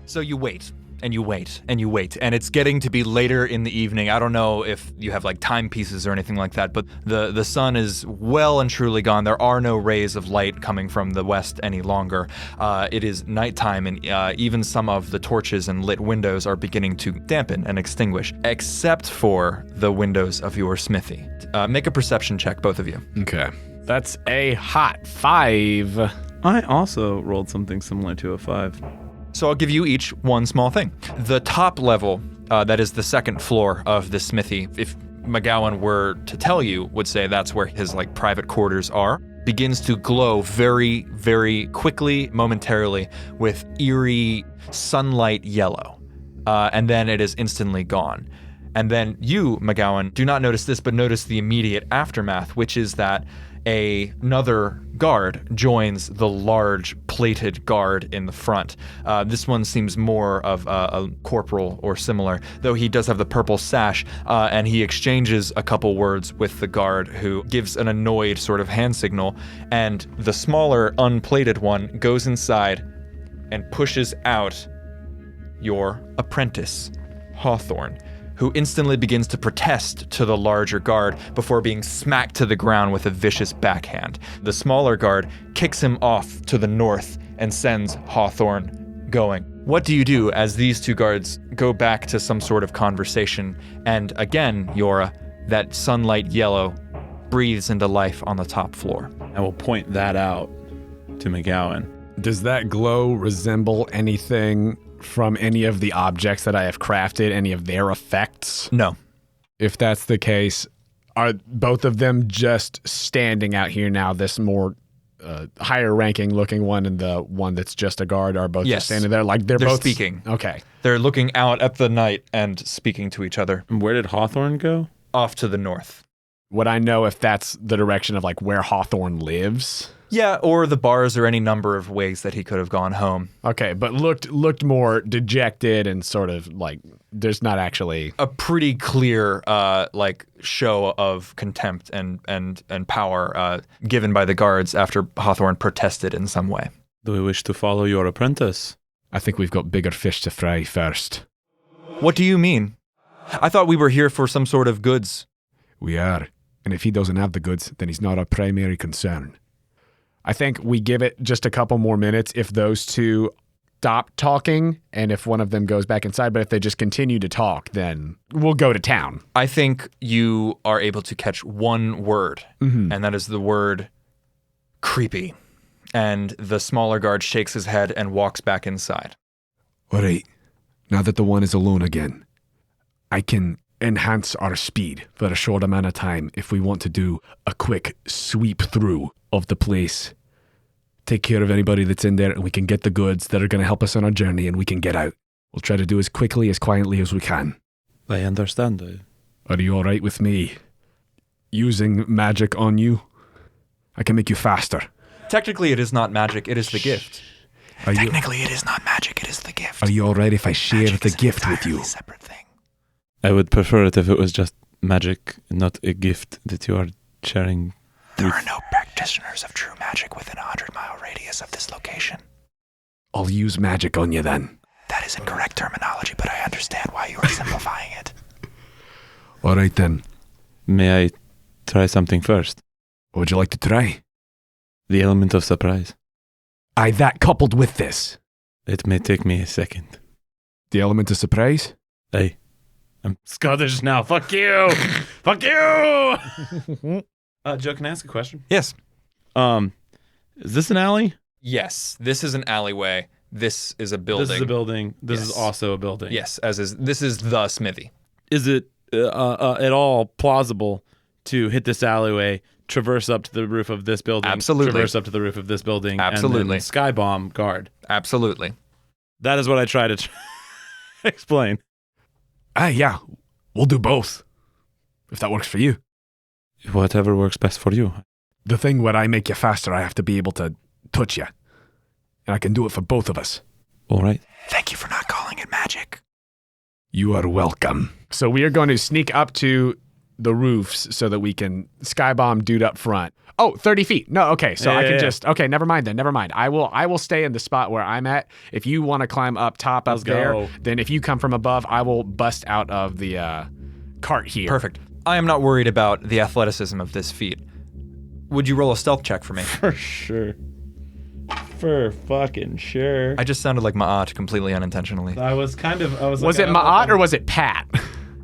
So you wait, and you wait, and you wait, and it's getting to be later in the evening. I don't know if you have like timepieces or anything like that, but the sun is well and truly gone. There are no rays of light coming from the west any longer. It is nighttime, and even some of the torches and lit windows are beginning to dampen and extinguish, except for the windows of your smithy. Make a perception check, both of you. Okay. That's a hot 5. I also rolled something similar to a 5. So I'll give you each one small thing. The top level, that is the second floor of the smithy, if MacGowan were to tell you, would say that's where his like private quarters are, begins to glow very, very quickly, momentarily, with eerie sunlight yellow. And then it is instantly gone. And then you, MacGowan, do not notice this, but notice the immediate aftermath, which is that another guard joins the large plated guard in the front. This one seems more of a corporal or similar, though he does have the purple sash, and he exchanges a couple words with the guard, who gives an annoyed sort of hand signal, and the smaller unplated one goes inside and pushes out your apprentice, Hawthorne, who instantly begins to protest to the larger guard before being smacked to the ground with a vicious backhand. The smaller guard kicks him off to the north and sends Hawthorne going. What do you do as these two guards go back to some sort of conversation? And again, Jøra, that sunlight yellow breathes into life on the top floor. I will point that out to MacGowan. Does that glow resemble anything from any of the objects that I have crafted, any of their effects? No. If that's the case, are both of them just standing out here now, this more higher ranking looking one and the one that's just a guard are both just standing there? Like they're both speaking. Okay. They're looking out at the night and speaking to each other. And where did Hawthorne go? Off to the north. Would I know if that's the direction of like where Hawthorne lives? Yeah, or the bars, or any number of ways that he could have gone home. Okay, but looked more dejected and sort of like there's not actually a pretty clear like show of contempt and power given by the guards after Hawthorne protested in some way. Do we wish to follow your apprentice? I think we've got bigger fish to fry first. What do you mean? I thought we were here for some sort of goods. We are, and if he doesn't have the goods, then he's not our primary concern. I think we give it just a couple more minutes if those two stop talking and if one of them goes back inside. But if they just continue to talk, then we'll go to town. I think you are able to catch one word, and that is the word creepy. And the smaller guard shakes his head and walks back inside. All right, now that the one is alone again, I can enhance our speed for a short amount of time if we want to do a quick sweep through of the place. Take care of anybody that's in there, and we can get the goods that are going to help us on our journey, and we can get out. We'll try to do as quickly, as quietly as we can. I understand. Are you all right with me using magic on you? I can make you faster. Technically, it is not magic, it is the gift. Technically, it is not magic, it is the gift. Are you all right if I share Magic the is an gift with you? entirely separate thing. I would prefer it if it was just magic, not a gift that you are sharing. There are no practitioners of true magic within a 100-mile radius of this location. I'll use magic on you then. That is incorrect terminology, but I understand why you are simplifying it. All right then. May I try something first? What would you like to try? The element of surprise. Aye, that coupled with this. It may take me a second. The element of surprise? Hey, I'm Scottish now. Fuck you! Fuck you! Joe, can I ask a question? Yes. Is this an alley? Yes, this is an alleyway. This is a building. This is a building. This is Yes. also a building. Yes, this is the smithy. Is it at all plausible to hit this alleyway, traverse up to the roof of this building, Absolutely. traverse up to the roof of this building, Absolutely. and then skybomb guard? Absolutely. That is what I try to explain. Yeah. We'll do both. If that works for you. Whatever works best for you. The thing where I make you faster, I have to be able to touch you. And I can do it for both of us. All right. Thank you for not calling it magic. You are welcome. So we are going to sneak up to the roofs so that we can skybomb dude up front. Oh, 30 feet. No, okay. So I can Yeah. just, okay, never mind then. Never mind. I will stay in the spot where I'm at. If you want to climb up top Let's up there, go. then if you come from above, I will bust out of the cart here. Perfect. I am not worried about the athleticism of this feat. Would you roll a stealth check for me? For sure. For fucking sure. I just sounded like Ma'at completely unintentionally. I was Was it Ma'at or was it Pat?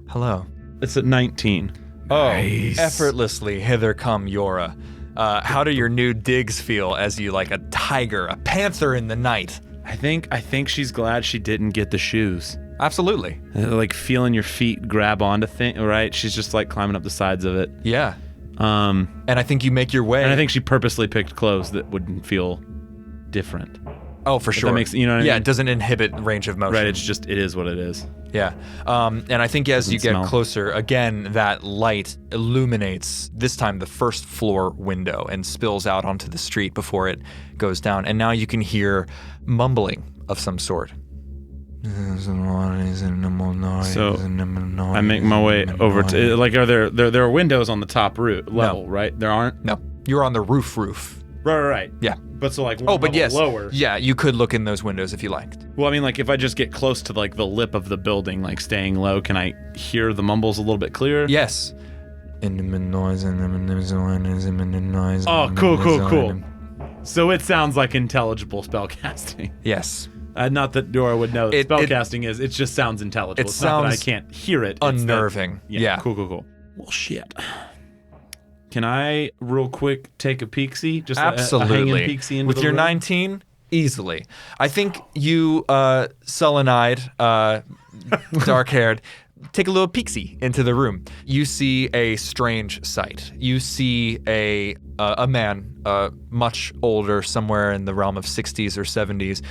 Hello. It's at 19. Oh, Nice. effortlessly hither come Jøra. How do your new digs feel as you like a tiger, a panther in the night? I think she's glad she didn't get the shoes. Absolutely. Like feeling your feet grab onto things, right? She's just like climbing up the sides of it. Yeah. And And I think you make your way. I think she purposely picked clothes that wouldn't feel different. Oh, for sure. that makes- you know what I Yeah, mean? it doesn't inhibit range of motion. Right? It is what it is. Yeah. And I think as you get smell. closer, again, that light illuminates, this time the first floor window, and spills out onto the street before it goes down. And now you can hear mumbling of some sort. So I make my way over to like are there are windows on the top level, right? There aren't. No, you're on the roof. Right. Yeah. But so like Oh, but level yes. lower. Yeah, you could look in those windows if you liked. Well, I mean, like if I just get close to like the lip of the building, like staying low, can I hear the mumbles a little bit clearer? Yes. Oh, cool. So it sounds like intelligible spellcasting. Yes. Not that Jøra would know It- spellcasting is. It just sounds intelligible. It It's not that I sounds can't hear it. It's that- Unnerving. Yeah. Cool. Well, shit. Can I real quick take a peek-see? Just a Absolutely. hanging peek-see into With the your room? 19, easily. I think you, sullen-eyed, dark-haired, take a little peek-see into the room. You see a strange sight. You see a man, much older, somewhere in the realm of 60s or 70s,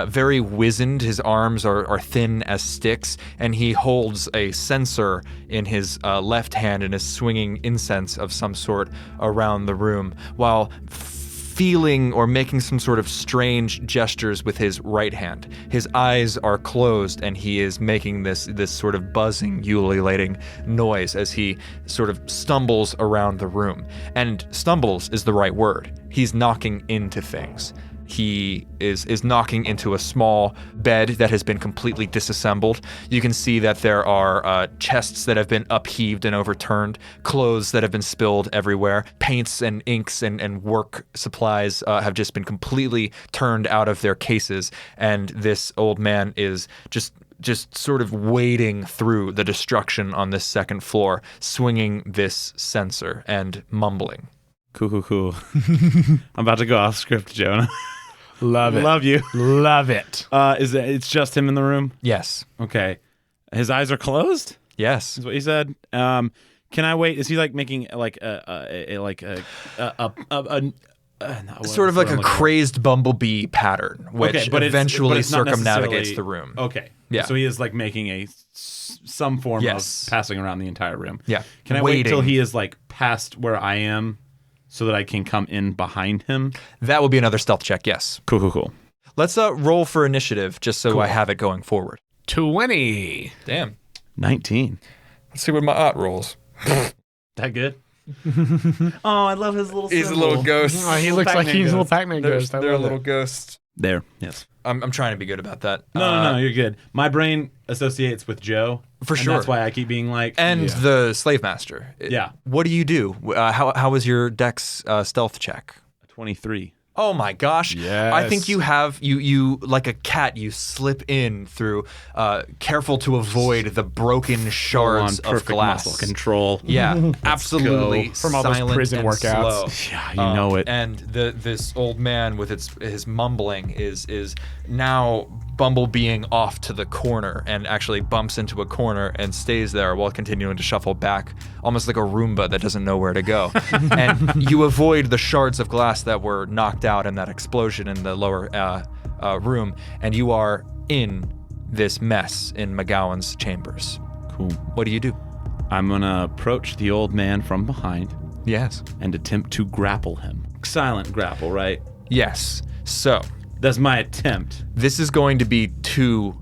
very wizened. His arms are thin as sticks, and he holds a censer in his left hand and is swinging incense of some sort around the room, while feeling or making some sort of strange gestures with his right hand. His eyes are closed and he is making this sort of buzzing, ululating noise as he sort of stumbles around the room. And stumbles is the right word. He's knocking into things. He is knocking into a small bed that has been completely disassembled. You can see that there are chests that have been upheaved and overturned, clothes that have been spilled everywhere, paints and inks and work supplies have just been completely turned out of their cases, and this old man is just sort of wading through the destruction on this second floor, swinging this censer and mumbling. Cool. I'm about to go off script, Jonah. Love it. Love you. Love it. It's just him in the room? Yes. Okay. His eyes are closed? Yes. Is what you said. Can I wait? Is he like making like Sort of like a crazed bumblebee pattern, which eventually it's not circumnavigates necessarily- the room. Okay. Yeah. So he is like making some form Yes. of passing around the entire room. Yeah. Can I wait till Waiting. he is like past where I am so that I can come in behind him? That will be another stealth check, yes. Cool. Let's roll for initiative just so I have it going forward. 20. Damn. 19. Let's see what my art rolls. That good? Oh, I love his little He's a symbol. little ghost. Oh, he looks like he's a little Pac-Man ghost. I They're a love little it. ghost. There. Yes. I'm trying to be good about that. No, you're good. My brain associates with Joe. For and sure. That's why I keep being like, And Yeah. the slave master. Yeah. What do you do? How was your dex stealth check? 23. Oh my gosh. Yes. I think you have, you like a cat, you slip in through, careful to avoid the broken shards Full-on of perfect glass. muscle control. Yeah, absolutely. go. From all those silent prison and workouts. slow. Yeah, you know it. And this old man with his mumbling is now bumblebeing off to the corner and actually bumps into a corner and stays there while continuing to shuffle back, almost like a Roomba that doesn't know where to go. And you avoid the shards of glass that were knocked out in that explosion in the lower room, and you are in this mess in MacGowan's chambers. Cool. What do you do? I'm going to approach the old man from behind Yes. and attempt to grapple him. Silent grapple, right? Yes. So That's my attempt. this is going to be 2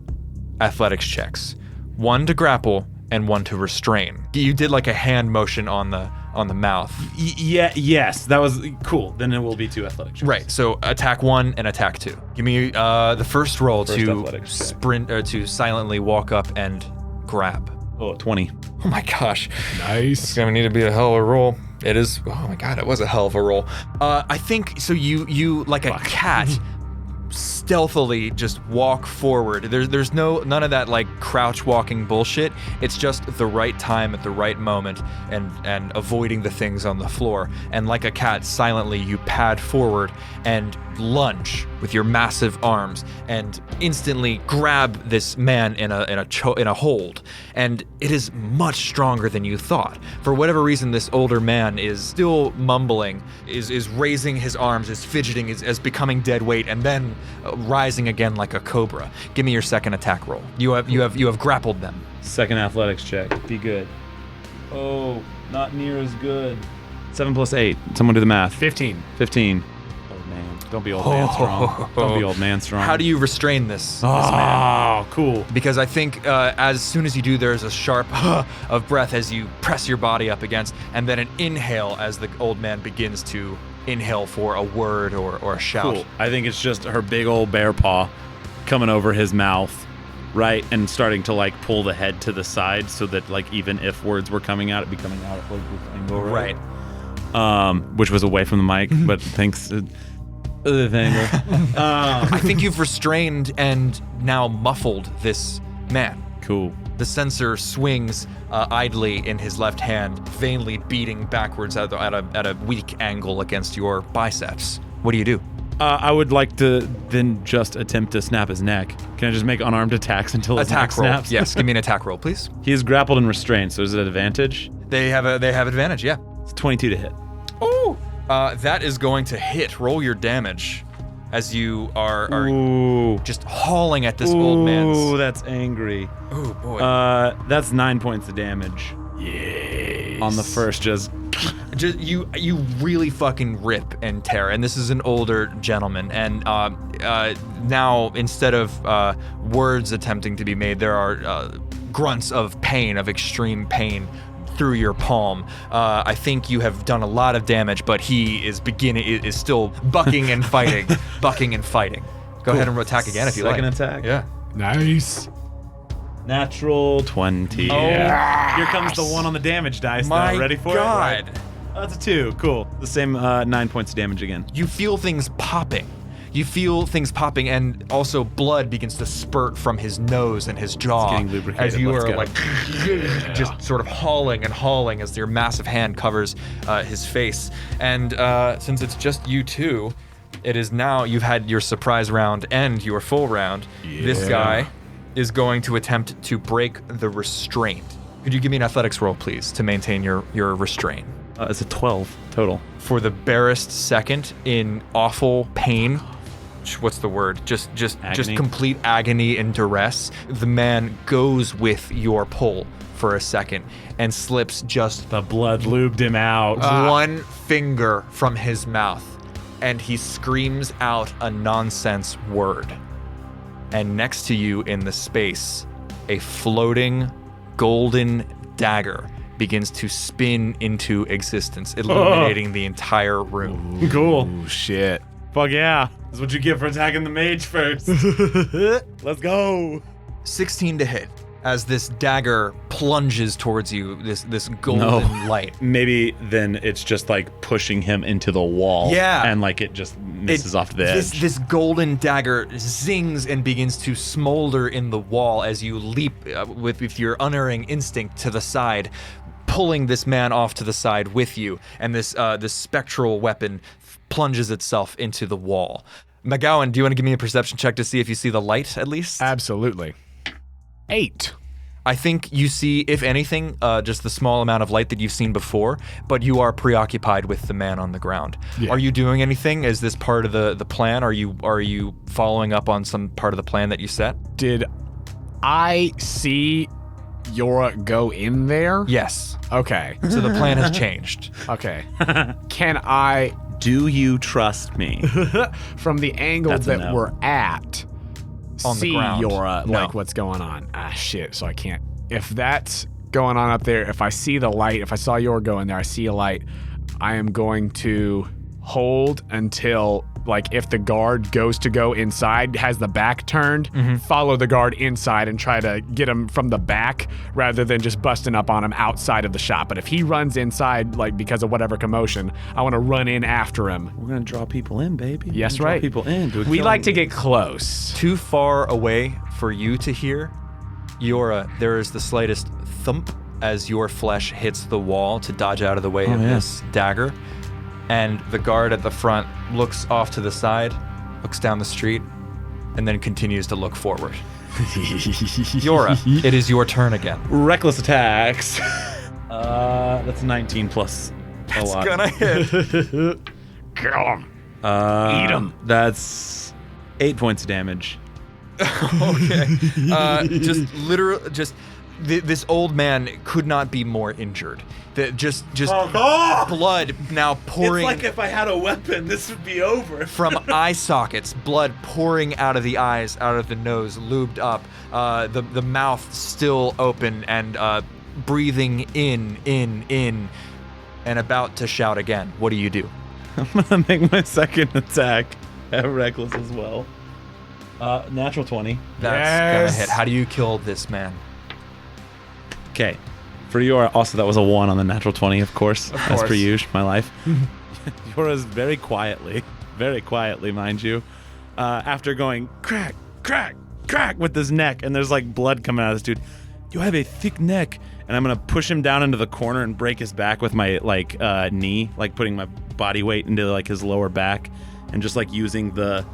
athletics checks, one to grapple and one to restrain. You did like a hand motion on the on the mouth. Yes, that was cool. Then it will be 2 athletic checks. Right. So attack 1 and attack 2. Give me the first roll to athletics check. sprint to silently walk up and grab. Oh, 20. Oh my gosh. Nice. It's gonna need to be a hell of a roll. It is. Oh my god, it was a hell of a roll. I think so. You like a cat, stealthily just walk forward. There's none of that like crouch walking bullshit. It's just the right time at the right moment and avoiding the things on the floor. And like a cat, silently you pad forward and lunge with your massive arms and instantly grab this man in a hold. And it is much stronger than you thought. For whatever reason, this older man is still mumbling, is raising his arms, is fidgeting, is becoming dead weight, and then rising again like a cobra. Give me your second attack roll. You have grappled them. Second athletics check. Be good. Oh, not near as good. 7 plus 8. Someone do the math. 15. 15. Oh man, don't be old man strong. Don't be old man strong. How do you restrain this man? Oh, cool. Because I think as soon as you do, there's a sharp of breath as you press your body up against, and then an inhale as the old man begins to inhale for a word or a shout. Cool. I think it's just her big old bear paw coming over his mouth, right, and starting to like pull the head to the side so that like even if words were coming out, it'd be coming out at like this angle, Right. Which was away from the mic, but thanks. I think you've restrained and now muffled this man. Cool. The sensor swings idly in his left hand, vainly beating backwards at a weak angle against your biceps. What do you do? I would like to then just attempt to snap his neck. Can I just make unarmed attacks until his neck Attack roll. snaps? Yes, give me an attack roll, please. He is grappled and restrained, so is it an advantage? They have advantage, yeah. It's 22 to hit. Ooh. That is going to hit. Roll your damage as you are Ooh. just hauling at this old man's. Ooh, that's angry. Oh boy. That's 9 points of damage. Yeah. On the first, just You really fucking rip and tear, and this is an older gentleman, and now instead of words attempting to be made, there are grunts of pain, of extreme pain through your palm. I think you have done a lot of damage, but he is still bucking and fighting, bucking and fighting. Go ahead and attack again if you like. Second attack. Yeah. Nice. Natural 20. Oh, yeah. Here comes the one on the damage dice. My now. Ready for God. it? Right. Oh, that's a 2. Cool. The same 9 points of damage again. You feel things popping. You feel things popping, and also blood begins to spurt from his nose and his jaw getting lubricated. as you Let's are go. like just sort of hauling and hauling as your massive hand covers his face. And since it's just you two, it is now you've had your surprise round and your full round. Yeah. This guy is going to attempt to break the restraint. Could you give me an athletics roll, please, to maintain your restraint? It's a 12 total. For the barest second in awful pain, what's the word? Just Agony. complete agony and duress. The man goes with your pull for a second and slips just The blood lubed him out. one finger from his mouth, and he screams out a nonsense word. And next to you in the space, a floating golden dagger begins to spin into existence, illuminating the entire room. Cool. Oh, shit. Fuck yeah. That's what you get for attacking the mage first. Let's go. 16 to hit as this dagger plunges towards you, this golden light. Maybe then it's just like pushing him into the wall. Yeah. And like it just misses off the edge. This golden dagger zings and begins to smolder in the wall as you leap with your unerring instinct to the side, pulling this man off to the side with you, and this spectral weapon plunges itself into the wall. MacGowan, do you want to give me a perception check to see if you see the light at least? Absolutely. 8. I think you see, if anything, just the small amount of light that you've seen before, but you are preoccupied with the man on the ground. Yeah. Are you doing anything? Is this part of the plan? Are you following up on some part of the plan that you set? Did I see Jøra go in there? Yes. Okay. So the plan has changed. Okay. Can I, Do you trust me? from the angle That's a that no. we're at, On the see ground. Jøra, No. like what's going on? Ah, shit. So I can't. If that's going on up there, if I see the light, if I saw Jøra go in there, I see a light, I am going to hold until, like, if the guard goes to go inside, has the back turned, follow the guard inside and try to get him from the back rather than just busting up on him outside of the shop. But if he runs inside, like, because of whatever commotion, I want to run in after him. We're going to draw people in, baby. Yes, We're gonna right. Draw people in. We like to get close. Too far away for you to hear, Jøra, there is the slightest thump as your flesh hits the wall to dodge out of the way of this dagger. And the guard at the front looks off to the side, looks down the street, and then continues to look forward. Jøra, it is your turn again. Reckless attacks. That's 19 plus a lot. Gonna hit. Kill him. Eat him. That's 8 points of damage. Okay. This old man could not be more injured. Just blood now pouring. It's like if I had a weapon, this would be over. From eye sockets, blood pouring out of the eyes, out of the nose, lubed up. The mouth still open and breathing in, and about to shout again. What do you do? I'm gonna make my second attack at reckless as well. Natural 20. That's gonna hit. How do you kill this man? Okay. For Jøra, also that was a 1 on the natural 20, of course. As per usual, my life. Jøra's very quietly, mind you, after going crack, crack, crack with his neck, and there's like blood coming out of this dude. You have a thick neck, and I'm gonna push him down into the corner and break his back with my knee, like putting my body weight into like his lower back, and just like using the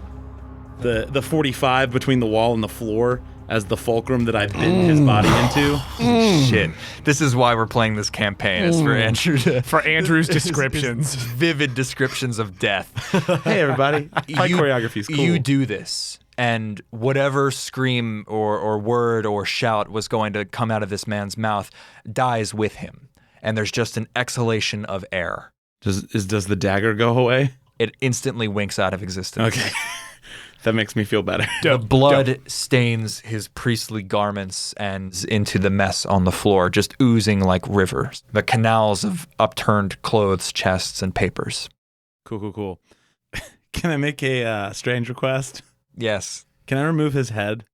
45 between the wall and the floor as the fulcrum that I bitten his body into. Shit. This is why we're playing this campaign. It's for Andrew For Andrew's descriptions. vivid descriptions of death. Hey, everybody. My choreography's cool. You do this, and whatever scream or word or shout was going to come out of this man's mouth dies with him, and there's just an exhalation of air. Does the dagger go away? It instantly winks out of existence. Okay. That makes me feel better. The blood stains his priestly garments and into the mess on the floor, just oozing like rivers. The canals of upturned clothes, chests, and papers. Cool. Can I make a strange request? Yes. Can I remove his head?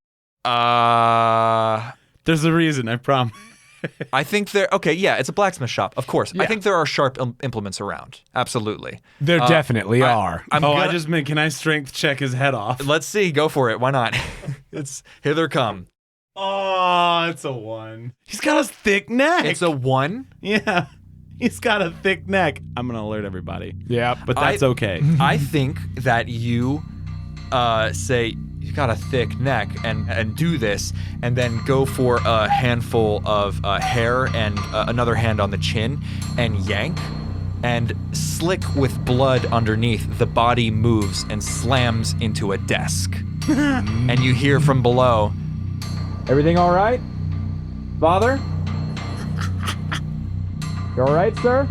I There's a reason, I promise. think it's a blacksmith shop, of course. Yeah. I think there are sharp implements around. Absolutely. There definitely are. I just meant, can I strength check his head off? Let's see, go for it. Why not? It's hither come. Oh, it's a 1. He's got a thick neck. It's a 1? Yeah. He's got a thick neck. I'm going to alert everybody. Yeah. But that's okay. I think that you say, you got a thick neck, and do this, and then go for a handful of hair and another hand on the chin, and yank, and slick with blood underneath, the body moves and slams into a desk. And you hear from below, "Everything all right, Father? You all right, sir?"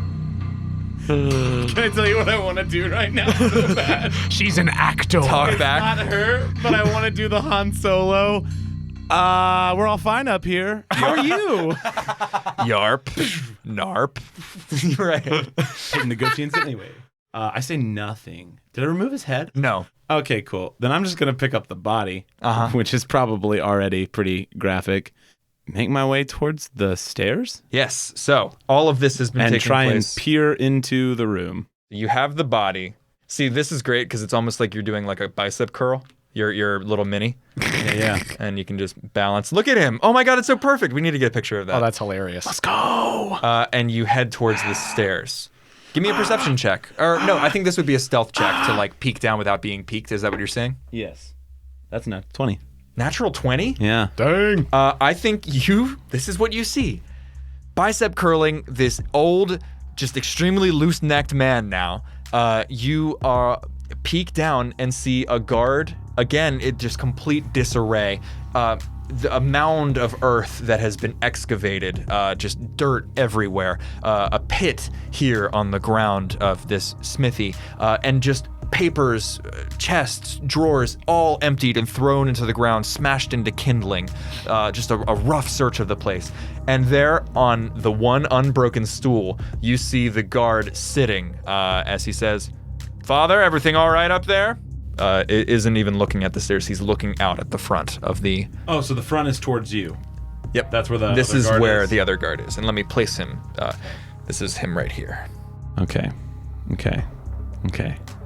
Can I tell you what I want to do right now so bad? She's an actor. Talk It's back. not her, but I want to do the Han Solo. We're all fine up here. How are you? Yarp. Narp. Right. Hitting the good scenes anyway. I say nothing. Did I remove his head? No. Okay, cool. Then I'm just going to pick up the body, Uh-huh. which is probably already pretty graphic. Make my way towards the stairs Yes. So all of this has been and taking try place. and peer into the room. You have the body. See, this is great because it's almost like you're doing like a bicep curl. Your little mini, Yeah. and you can just balance. Look at him! Oh my God, it's so perfect. We need to get a picture of that. Oh, that's hilarious. Let's go. And you head towards the stairs. Give me a perception check. Or no, I think this would be a stealth check to like peek down without being peeked. Is that what you're saying? Yes. That's not 20. Natural 20? Yeah. Dang. I think this is what you see. Bicep curling, this old, just extremely loose-necked man now. You are peek down and see a guard. Again, it just complete disarray. A mound of earth that has been excavated, just dirt everywhere. A pit here on the ground of this smithy, and just papers, chests, drawers, all emptied and thrown into the ground, smashed into kindling. Just a rough search of the place. And there, on the one unbroken stool, you see the guard sitting as he says, "Father, everything all right up there?" It isn't even looking at the stairs. He's looking out at the front of the... Oh, so the front is towards you. Yep. That's where the This other is guard where is? the other guard is. And let me place him. This is him right here. Okay.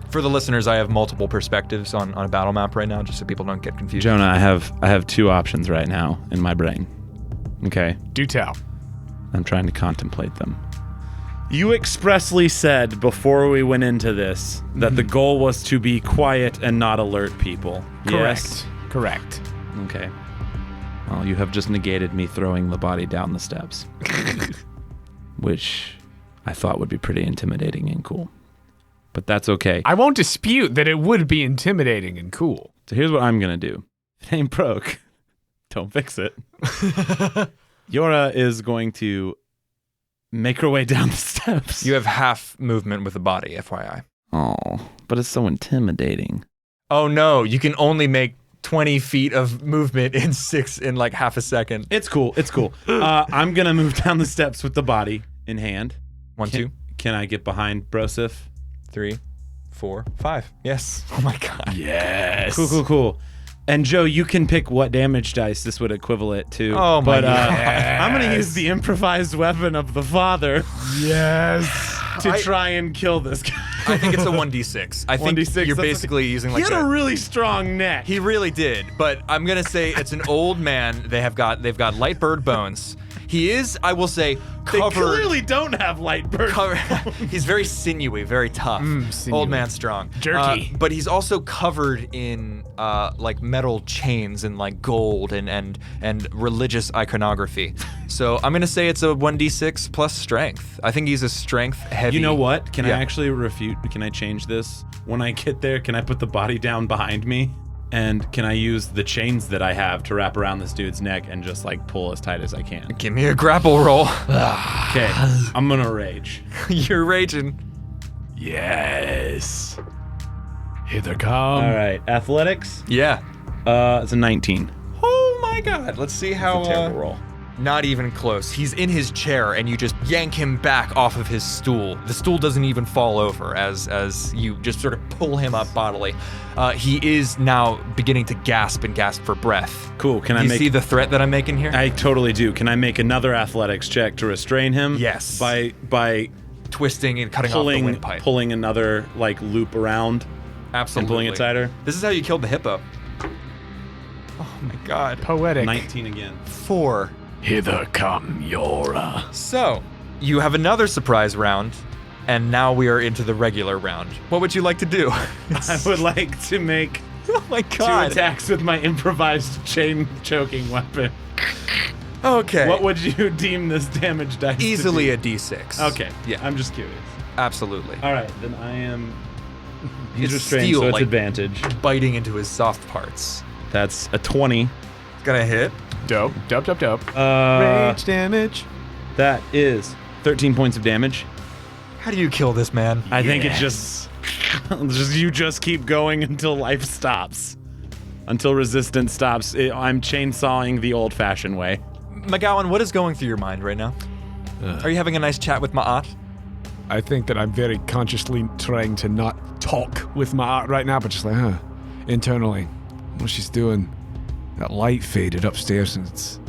For the listeners, I have multiple perspectives on a battle map right now, just so people don't get confused. Jonah, I have two options right now in my brain. Okay. Do tell. I'm trying to contemplate them. You expressly said before we went into this that the goal was to be quiet and not alert people. Yes? Correct. Okay. Well, you have just negated me throwing the body down the steps. Which I thought would be pretty intimidating and cool. But that's okay. I won't dispute that it would be intimidating and cool. So here's what I'm going to do. If it ain't broke, don't fix it. Jøra is going to make her way down the steps. You have half movement with the body, FYI. Oh, but it's so intimidating. Oh no, you can only make 20 feet of movement in like half a second. It's cool. I'm going to move down the steps with the body in hand. 1, 2, Can I get behind Broseph? 3, 4, 5. Yes. Oh my god. Yes. Cool. And Joe, you can pick what damage dice this would equivalent to. Oh my god. I'm going to use the improvised weapon of the father Yes. to try and kill this guy. I think it's a 1d6. I think 1d6, you're that's basically using He like had a really strong neck. He really did, but I'm gonna say it's an old man. They've got light bird bones. He is, I will say, They covered. clearly don't have light bird. He's very sinewy, very tough. sinewy. Old man strong. Jerky. But he's also covered in like metal chains and like gold and religious iconography. So I'm gonna say it's a 1d6 plus strength. I think he's a strength heavy. You know what? Can I Yeah. actually refute? Can I change this? When I get there, can I put the body down behind me? And can I use the chains that I have to wrap around this dude's neck and just like pull as tight as I can? Give me a grapple roll. Okay, I'm gonna rage. You're raging. Yes. Here they come. All right, athletics. Yeah. It's a 19. Oh my god. Let's see how. Terrible roll. Not even close. He's in his chair and you just yank him back off of his stool. The stool doesn't even fall over as you just sort of pull him up bodily. He is now beginning to gasp for breath. Cool. Can I Do you make? see the threat that I'm making here? I totally do. Can I make another athletics check to restrain him? Yes. By Twisting and cutting off the windpipe. pulling another like loop around Absolutely. and pulling it tighter. This is how you killed the hippo. Oh my god. Poetic. 19 again. 4. Hither come, Jøra. So, you have another surprise round, and now we are into the regular round. What would you like to do? I would like to make Oh my 2 god. attacks with my improvised chain choking weapon. Okay. What would you deem this damage dice? to Easily be? a d6. Okay. Yeah. I'm just curious. Absolutely. All right, then I am. He's It's restrained, steel, so it's like- advantage. Biting into his soft parts. That's a 20. Gonna hit. Dope. Rage damage. That is 13 points of damage. How do you kill this man? I think it just you just keep going until life stops, until resistance stops. I'm chainsawing the old-fashioned way. MacGowan, what is going through your mind right now? Are you having a nice chat with Ma'at? I think that I'm very consciously trying to not talk with my art right now, but just like, internally, what she's doing. That light faded upstairs and it's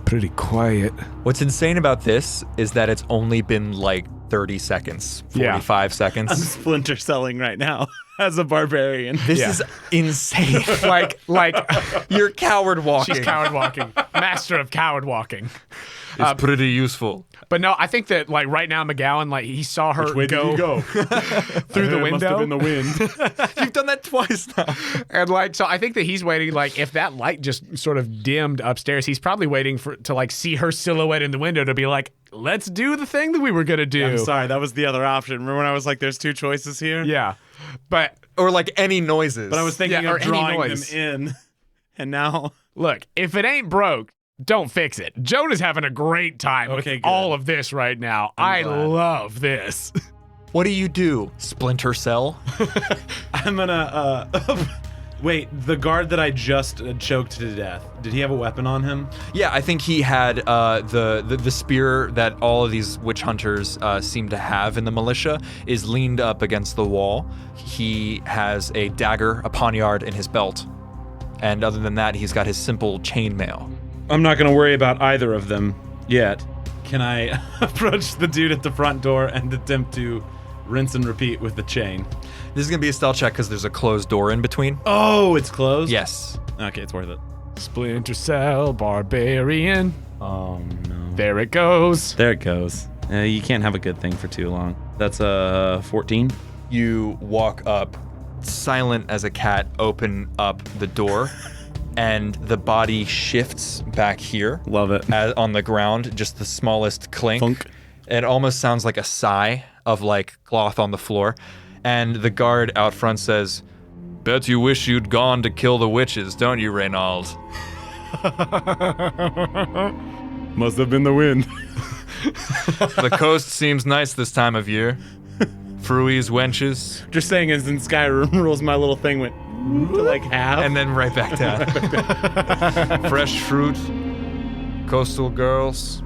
pretty quiet. What's insane about this is that it's only been like 30 seconds, 45 I'm seconds. splinter selling right now as a barbarian. This is insane. like you're coward walking. She's coward walking. Master of coward walking. It's pretty useful. But no, I think that like right now, MacGowan, like he saw her go through the window. Must have been the wind. You've done that twice now. And like, so I think that he's waiting, like, if that light just sort of dimmed upstairs, he's probably waiting to like see her silhouette in the window to be like, let's do the thing that we were gonna do. I'm sorry, that was the other option. Remember when I was like, there's 2 choices here? Yeah. But Or like any noises. But I was thinking Yeah, or of any drawing them noise. in. And now look, if it ain't broke, don't fix it. Jonah's having a great time with Okay, good. all of this right now. I glad. love this. What do? Splinter Cell? I'm gonna, wait, the guard that I just choked to death, did he have a weapon on him? Yeah, I think he had the spear that all of these witch hunters seem to have in the militia is leaned up against the wall. He has a dagger, a poniard in his belt. And other than that, he's got his simple chainmail. I'm not gonna worry about either of them yet. Can I approach the dude at the front door and attempt to rinse and repeat with the chain? This is going to be a stealth check because there's a closed door in between. Oh, it's closed? Yes. Okay, it's worth it. Splinter Cell, Barbarian. Oh, no. There it goes. There it goes. You can't have a good thing for too long. That's 14. You walk up, silent as a cat, open up the door, and the body shifts back here. Love it. On the ground, just the smallest clink. Funk. It almost sounds like a sigh of like cloth on the floor. And the guard out front says, "Bet you wish you'd gone to kill the witches, don't you, Reynald?" Must have been the wind. The coast seems nice this time of year. Fruies, wenches. Just saying, as in Skyrim rules, my little thing went to like half. And then right back down. Fresh fruit, coastal girls.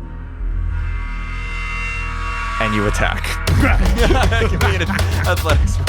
And you attack. Give me an athletics roll.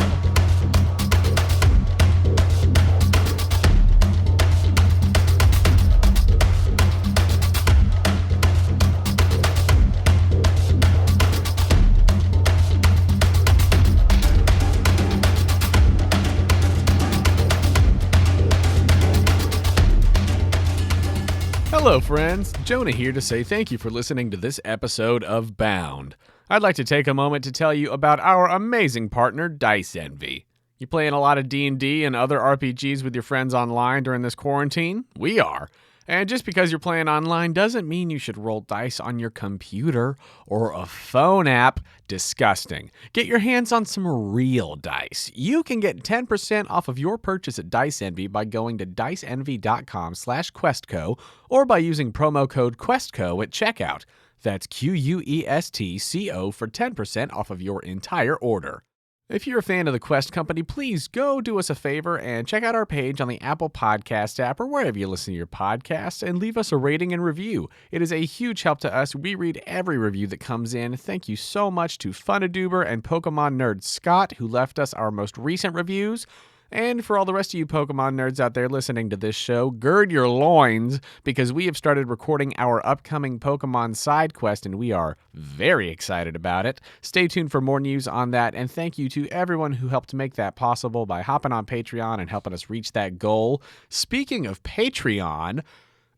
Hello, friends. Jonah here to say thank you for listening to this episode of Bound. I'd like to take a moment to tell you about our amazing partner, Dice Envy. You playing a lot of D&D and other RPGs with your friends online during this quarantine? We are. And just because you're playing online doesn't mean you should roll dice on your computer or a phone app. Disgusting. Get your hands on some real dice. You can get 10% off of your purchase at Dice Envy by going to diceenvy.com/questco or by using promo code QuestCo at checkout. That's QUESTCO for 10% off of your entire order. If you're a fan of the Quest Company, please go do us a favor and check out our page on the Apple Podcast app or wherever you listen to your podcasts and leave us a rating and review. It is a huge help to us. We read every review that comes in. Thank you so much to Funaduber and Pokemon nerd Scott, who left us our most recent reviews. And for all the rest of you Pokemon nerds out there listening to this show, gird your loins, because we have started recording our upcoming Pokemon side quest, and we are very excited about it. Stay tuned for more news on that, and thank you to everyone who helped make that possible by hopping on Patreon and helping us reach that goal. Speaking of Patreon,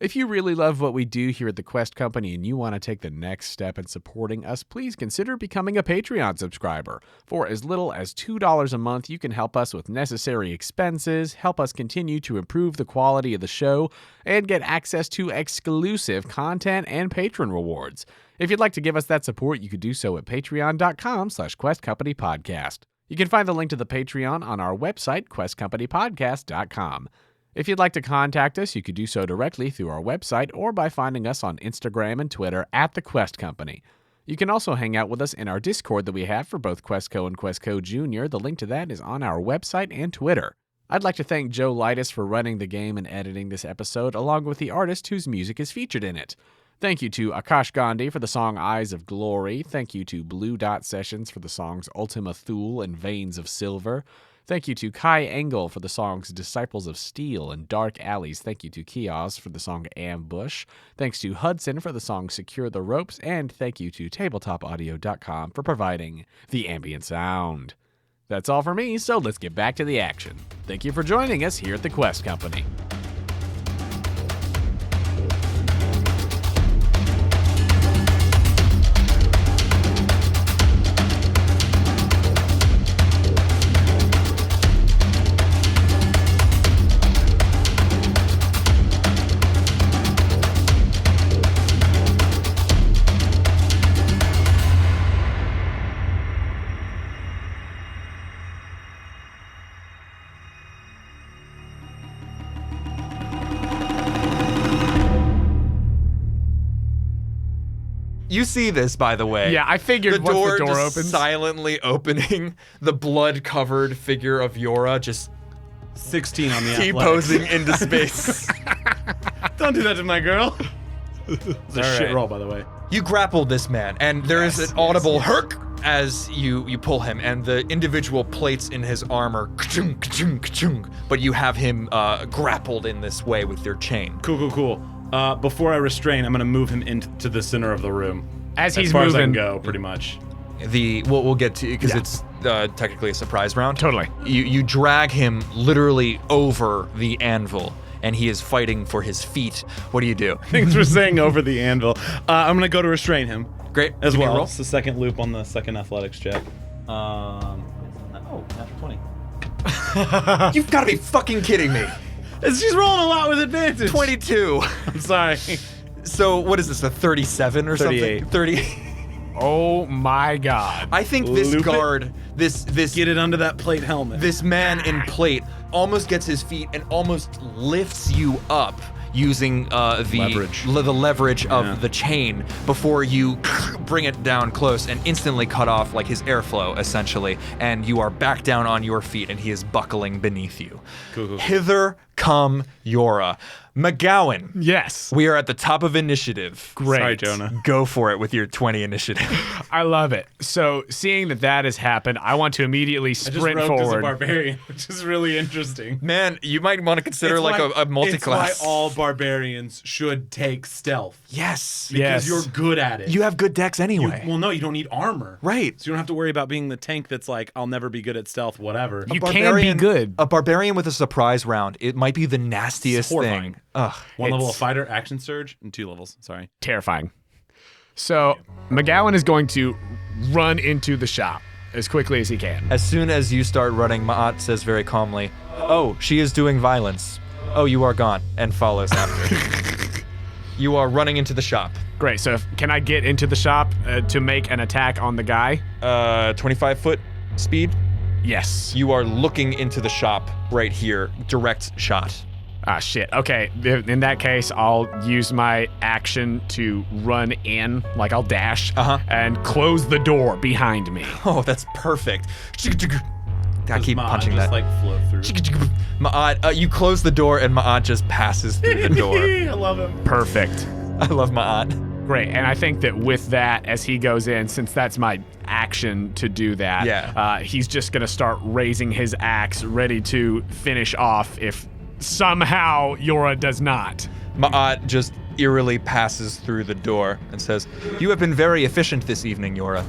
if you really love what we do here at the Quest Company and you want to take the next step in supporting us, please consider becoming a Patreon subscriber. For as little as $2 a month, you can help us with necessary expenses, help us continue to improve the quality of the show, and get access to exclusive content and patron rewards. If you'd like to give us that support, you could do so at patreon.com/questcompanypodcast. You can find the link to the Patreon on our website, questcompanypodcast.com. If you'd like to contact us, you could do so directly through our website or by finding us on Instagram and Twitter at The Quest Company. You can also hang out with us in our Discord that we have for both QuestCo and QuestCo Jr. The link to that is on our website and Twitter. I'd like to thank Joe Leitess for running the game and editing this episode, along with the artist whose music is featured in it. Thank you to Aakash Gandhi for the song Eyes of Glory. Thank you to Blue Dot Sessions for the songs Ultima Thule and Veins of Silver. Thank you to Engel for the songs Disciples of Steel and Dark Alleys. Thank you to Keosz for the song Ambush. Thanks to Hudson for the song Secure the Ropes. And thank you to TabletopAudio.com for providing the ambient sound. That's all for me, so let's get back to the action. Thank you for joining us here at the Quest Company. You see this, by the way. Yeah, I figured the once door the door just opens. silently opening, the blood-covered figure of Jøra just 16 on the T-posing into space. Don't do that to my girl. It's a shit right. roll, by the way. You grappled this man, and there is an audible herk as you pull him, and the individual plates in his armor, ka-chung, ka-chung, ka-chung, but you have him grappled in this way with your chain. Cool. Before I restrain, I'm gonna move him into the center of the room. As he's as far as I can moving, go, pretty much. We'll get to because it's technically a surprise round. Totally. You drag him literally over the anvil, and he is fighting for his feet. What do you do? Thanks for saying over the anvil. I'm gonna go to restrain him. Great. As Give me a well. roll. It's the second loop on the second athletics check. Natural 20. You've got to be fucking kidding me. She's rolling a lot with advantage. 22. I'm sorry. So what is this? A 37 or 38. something? 30. Oh my god. I think this Loop it. guard, this Get it under that plate helmet. this man in plate almost gets his feet and almost lifts you up using Leverage. the leverage Yeah. of the chain before you bring it down close and instantly cut off like his airflow essentially, and you are back down on your feet and he is buckling beneath you. Cool. Hither come Jøra. MacGowan, Yes. we are at the top of initiative. Great. Sorry, Jonah. Go for it with your 20 initiative. I love it. So, seeing that has happened, I want to immediately I just sprint roped as a forward. barbarian, which is really interesting. Man, you might want to consider It's like why- a multi-class. It's why all barbarians should take stealth. Yes. Because Yes. you're good at it. You have good decks anyway. Well, no, you don't need armor. Right. So you don't have to worry about being the tank that's like, I'll never be good at stealth, whatever. You can be good. A barbarian with a surprise round, it might be the nastiest It's horrifying. thing. Ugh. One level of It's- fighter, action surge, and 2 levels. Sorry. Terrifying. So, MacGowan is going to run into the shop as quickly as he can. As soon as you start running, Ma'at says very calmly, "Oh, she is doing violence. Oh, you are gone," and follows after. You are running into the shop. Great. So, can I get into the shop to make an attack on the guy? 25-foot speed. Yes. You are looking into the shop right here. Direct shot. Ah, shit. Okay. In that case, I'll use my action to run in, like I'll dash, and close the door behind me. Oh, that's perfect. I keep punching just that. like float through. Ma'at, you close the door and Ma'at just passes through the door. I love him. Perfect. I love Ma'at. Great. And I think that with that, as he goes in, since that's my action to do that, he's just going to start raising his axe, ready to finish off if somehow Jøra does not. Ma'at just eerily passes through the door and says, "You have been very efficient this evening, Jøra.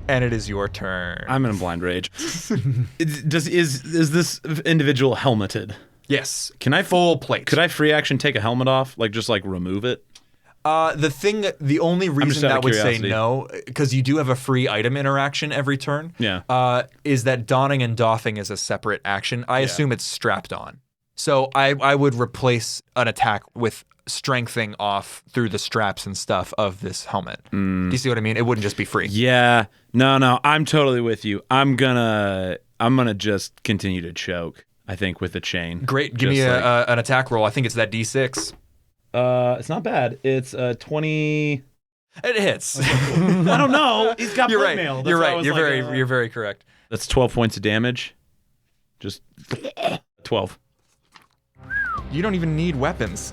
And it is your turn." I'm in a blind rage. Is this individual helmeted? Yes. Can I Full plate. Could I free action take a helmet off? Like just like remove it? The only just reason out that of would say curiosity. no, because you do have a free item interaction every turn, Yeah. is that donning and doffing is a separate action. I assume it's strapped on. So I would replace an attack with strengthening off through the straps and stuff of this helmet. Do you see what I mean? It wouldn't just be free. Yeah. No, I'm totally with you. I'm gonna just continue to choke, I think, with the chain. Great. Give me an attack roll. I think it's that D6. It's not bad. It's 20. It hits. I don't know. He's got You're plate right. mail. That's You're why I right. was You're like, you're very correct. That's 12 points of damage. Just 12. You don't even need weapons.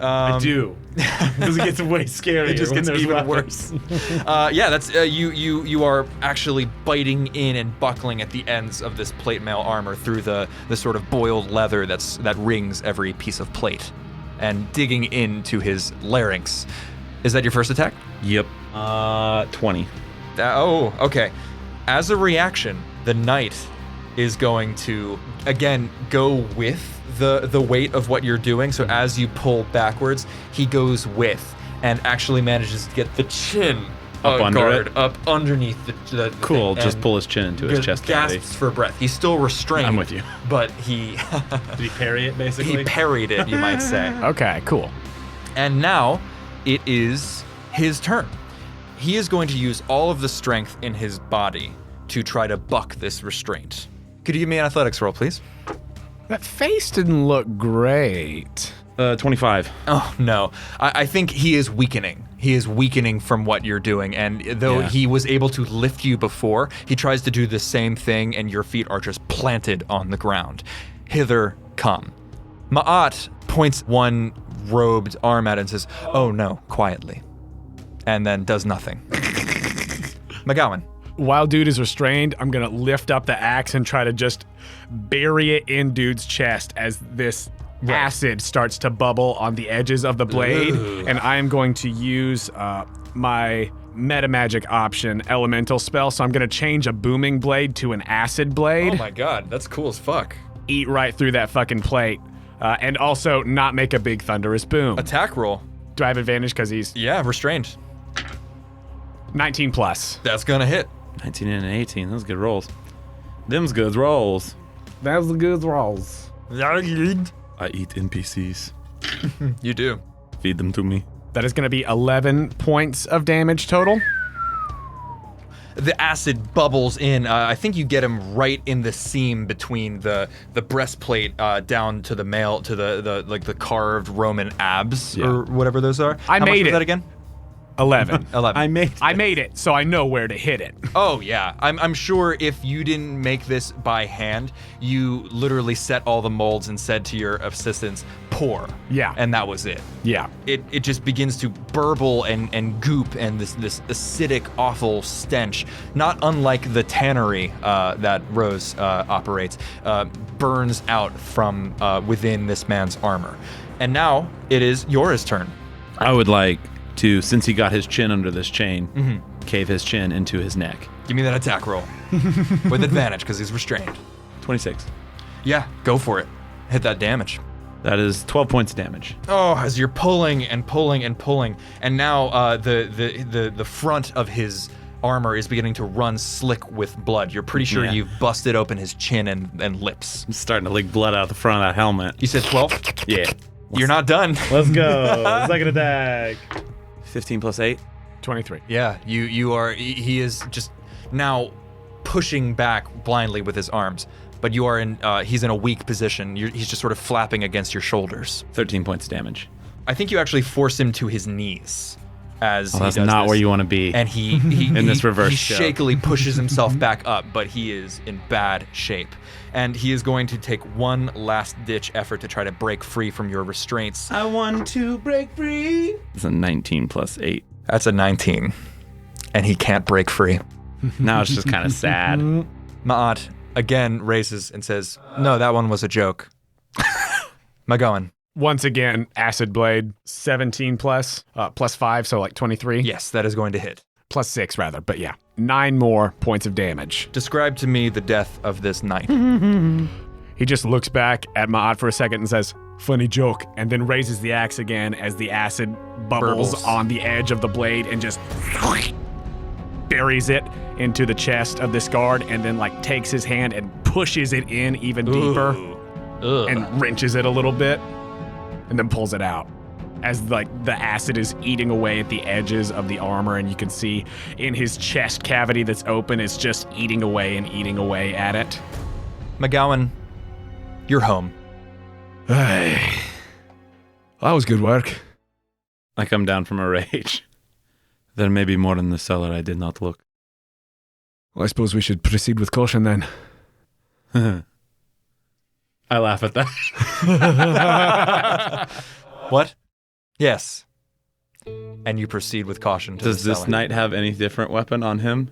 I do. Because it gets way scarier. It just when gets there's even weapons. worse. Yeah, that's you are actually biting in and buckling at the ends of this plate mail armor through the sort of boiled leather that rings every piece of plate, and digging into his larynx. Is that your first attack? Yep. 20. Okay. As a reaction, the knight is going to again go with the weight of what you're doing. So as you pull backwards, he goes with and actually manages to get the chin Up under guard it? up underneath the Cool. thing, Just and pull his chin into his chest cavity. gasps for breath. He's still restrained. I'm with you. But he Did he parry it, basically? he parried it, you might say. Okay, cool. And now it is his turn. He is going to use all of the strength in his body to try to buck this restraint. Could you give me an athletics roll, please? That face didn't look great. 25. Oh, no. I think he is weakening. He is weakening from what you're doing. And though he was able to lift you before, he tries to do the same thing, and your feet are just planted on the ground. Hither come. Ma'at points one robed arm at it and says, oh no, quietly. And then does nothing. MacGowan. While dude is restrained, I'm gonna lift up the axe and try to just bury it in dude's chest as this acid starts to bubble on the edges of the blade. Ooh. And I am going to use my meta magic option elemental spell. So I'm gonna change a booming blade to an acid blade. Oh my god, that's cool as fuck. Eat right through that fucking plate. And also not make a big thunderous boom. Attack roll. Do I have advantage because he's... Yeah, restrained. 19 plus. That's gonna hit. 19 and an 18. Those good rolls. Them's good rolls. That's the good rolls. I eat NPCs. You do. Feed them to me. That is going to be 11 points of damage total. The acid bubbles in. I think you get him right in the seam between the breastplate down to the the carved Roman abs or whatever those are. I How made much it. was that again? 11. 11. I made it, so I know where to hit it. Oh yeah, I'm sure if you didn't make this by hand, you literally set all the molds and said to your assistants, pour. Yeah. And that was it. Yeah. It just begins to burble and goop and this acidic, awful stench, not unlike the tannery that Rose operates, burns out from within this man's armor. And now it is Jøra's turn. I would like to, since he got his chin under this chain, cave his chin into his neck. Give me that attack roll. With advantage, because he's restrained. 26. Yeah, go for it. Hit that damage. That is 12 points of damage. Oh, as you're pulling and pulling and pulling, and now the front of his armor is beginning to run slick with blood. You're pretty sure you've busted open his chin and lips. I'm starting to leak blood out the front of that helmet. You said 12? Yeah. You're not done. Let's go. Second attack. 15 plus 8. 23. Yeah, you are. He is just now pushing back blindly with his arms, but you are in. He's in a weak position. He's just sort of flapping against your shoulders. 13 points of damage. I think you actually force him to his knees. As he that's does not this. where you want to be. And he in this reverse he show. shakily pushes himself back up, but he is in bad shape. And he is going to take one last ditch effort to try to break free from your restraints. I want to break free. It's a 19 plus 8. That's a 19. And he can't break free. Now it's just kind of sad. Ma'at again raises and says, no, that one was a joke. MacGowan. Once again, acid blade, 17 plus 5, so like 23. Yes, that is going to hit. Plus 6 rather, but yeah. 9 more points of damage. Describe to me the death of this knight. He just looks back at Ma'at for a second and says, funny joke, and then raises the axe again as the acid bubbles on the edge of the blade and just buries it into the chest of this guard, and then like takes his hand and pushes it in even deeper and wrenches it a little bit and then pulls it out as like the acid is eating away at the edges of the armor, and you can see in his chest cavity that's open, it's just eating away at it. MacGowan, you're home. Hey, that was good work. I come down from a rage. There may be more in the cellar. I did not look. Well, I suppose we should proceed with caution then. I laugh at that. What? Yes. And you proceed with caution to Does the this cellar. knight have any different weapon on him?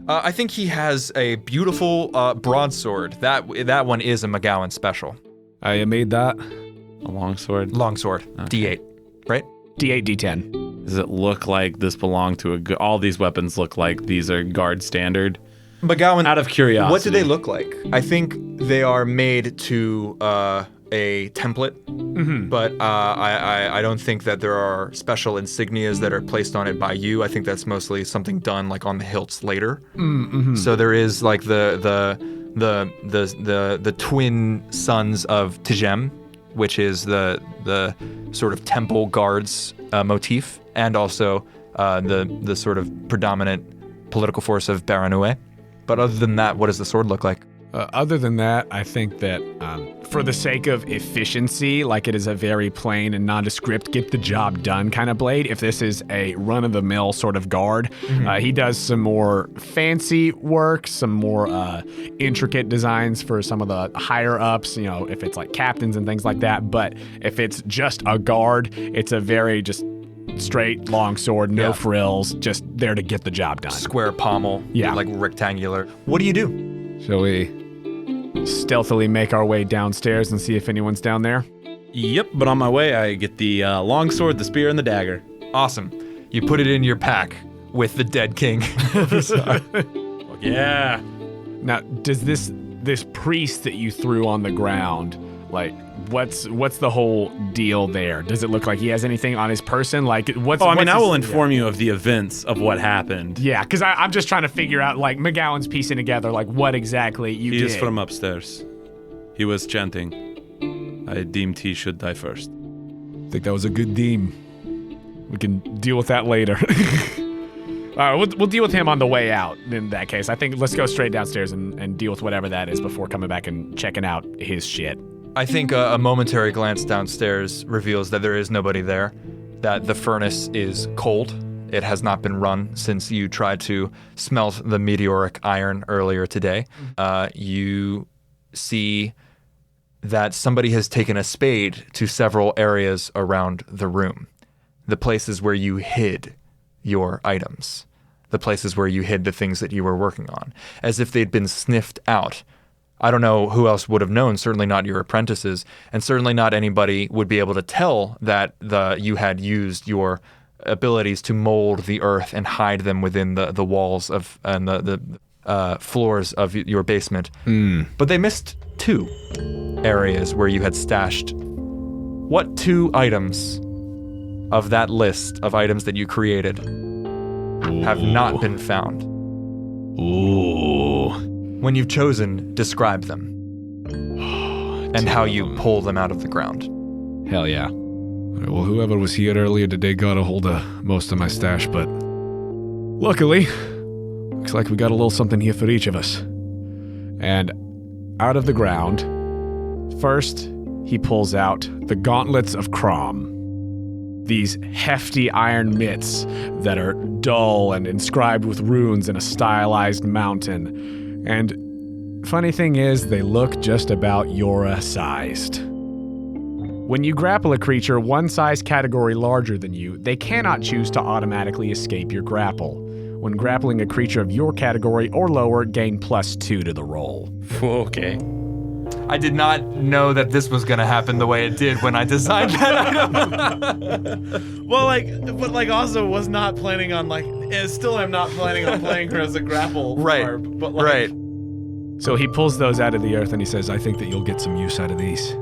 I think he has a beautiful broadsword. That one is a MacGowan special. I made that. A longsword? Longsword. Okay. D8, right? D8, D10. Does it look like this belonged to all these weapons look like these are guard standard? MacGowan, Out of curiosity. what do they look like? I think they are made to a template, but I don't think that there are special insignias that are placed on it by you. I think that's mostly something done like on the hilts later. So there is like the twin sons of Tijem, which is the sort of temple guards motif, and also the sort of predominant political force of Baranue. But other than that, what does the sword look like? Other than that, I think that for the sake of efficiency, like it is a very plain and nondescript, get the job done kind of blade. If this is a run-of-the-mill sort of guard, he does some more fancy work, some more intricate designs for some of the higher-ups, if it's like captains and things like that. But if it's just a guard, it's a very just straight, long sword, no frills, just there to get the job done. Square pommel, like rectangular. What do you do? Shall we stealthily make our way downstairs and see if anyone's down there? Yep, but on my way, I get the longsword, the spear, and the dagger. Awesome. You put it in your pack with the dead king. Yeah. Now, does this priest that you threw on the ground, like, what's the whole deal there? Does it look like he has anything on his person? Like, I will inform you of the events of what happened. Yeah, because I'm just trying to figure out, like, MacGowan's piecing together, like, what exactly you did. He is from upstairs. He was chanting, I deemed he should die first. I think that was a good deem. We can deal with that later. All right, we'll deal with him on the way out in that case. I think let's go straight downstairs and deal with whatever that is before coming back and checking out his shit. I think a momentary glance downstairs reveals that there is nobody there, that the furnace is cold. It has not been run since you tried to smelt the meteoric iron earlier today. You see that somebody has taken a spade to several areas around the room. The places where you hid your items, the places where you hid the things that you were working on, as if they'd been sniffed out. I don't know who else would have known, certainly not your apprentices, and certainly not anybody would be able to tell that you had used your abilities to mold the earth and hide them within the walls of and the floors of your basement. But they missed 2 areas where you had stashed. What 2 items of that list of items that you created have not been found? When you've chosen, describe them. And how you pull them out of the ground. Hell yeah. Right, well, whoever was here earlier today got a hold of most of my stash, but luckily, looks like we got a little something here for each of us. And out of the ground, first he pulls out the gauntlets of Crom. These hefty iron mitts that are dull and inscribed with runes in a stylized mountain. And funny thing is, they look just about Jøra sized. When you grapple a creature one size category larger than you, they cannot choose to automatically escape your grapple. When grappling a creature of your category or lower, gain +2 to the roll. Okay. I did not know that this was going to happen the way it did when I designed that item. Well, also was not planning on, still am not planning on playing her as a grapple barb, but right. So he pulls those out of the earth and he says, I think that you'll get some use out of these.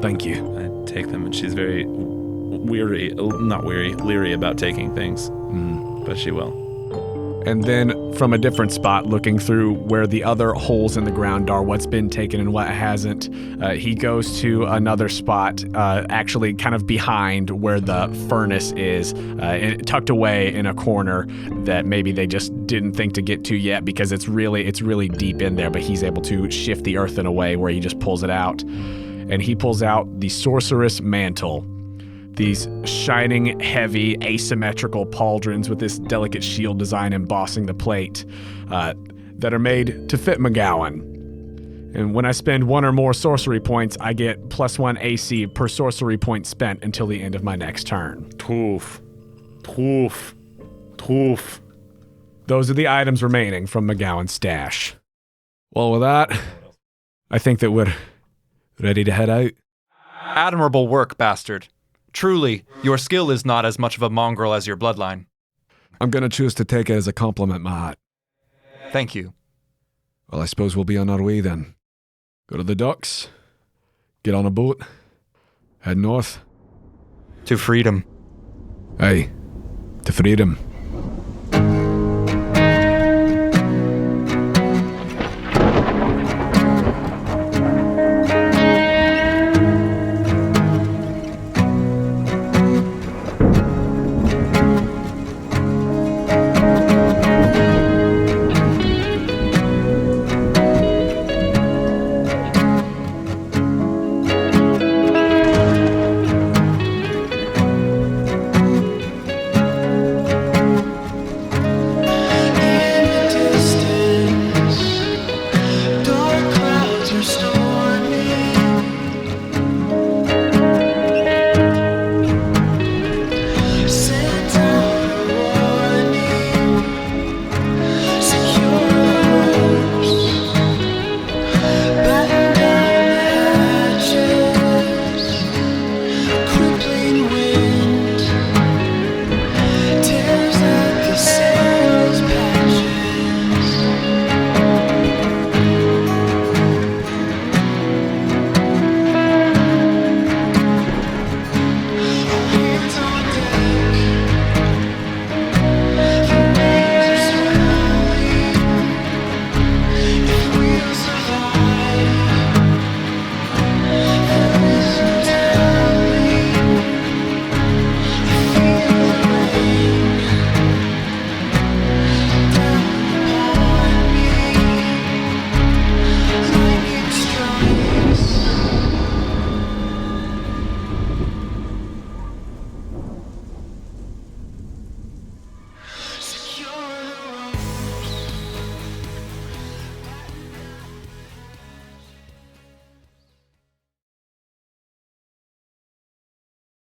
Thank you. I take them, and she's very leery about taking things, but she will. And then from a different spot, looking through where the other holes in the ground are, what's been taken and what hasn't, he goes to another spot, actually kind of behind where the furnace is, tucked away in a corner that maybe they just didn't think to get to yet because it's really deep in there, but he's able to shift the earth in a way where he just pulls it out. And he pulls out the Sorceress Mantle. These shining, heavy, asymmetrical pauldrons with this delicate shield design embossing the plate that are made to fit MacGowan. And when I spend 1 or more sorcery points, I get +1 AC per sorcery point spent until the end of my next turn. Toof. Those are the items remaining from MacGowan's stash. Well, with that, I think that we're ready to head out. Admirable work, bastard. Truly, your skill is not as much of a mongrel as your bloodline. I'm gonna choose to take it as a compliment, Mahat. Thank you. Well, I suppose we'll be on our way then. Go to the docks, get on a boat, head north. To freedom. Aye, to freedom.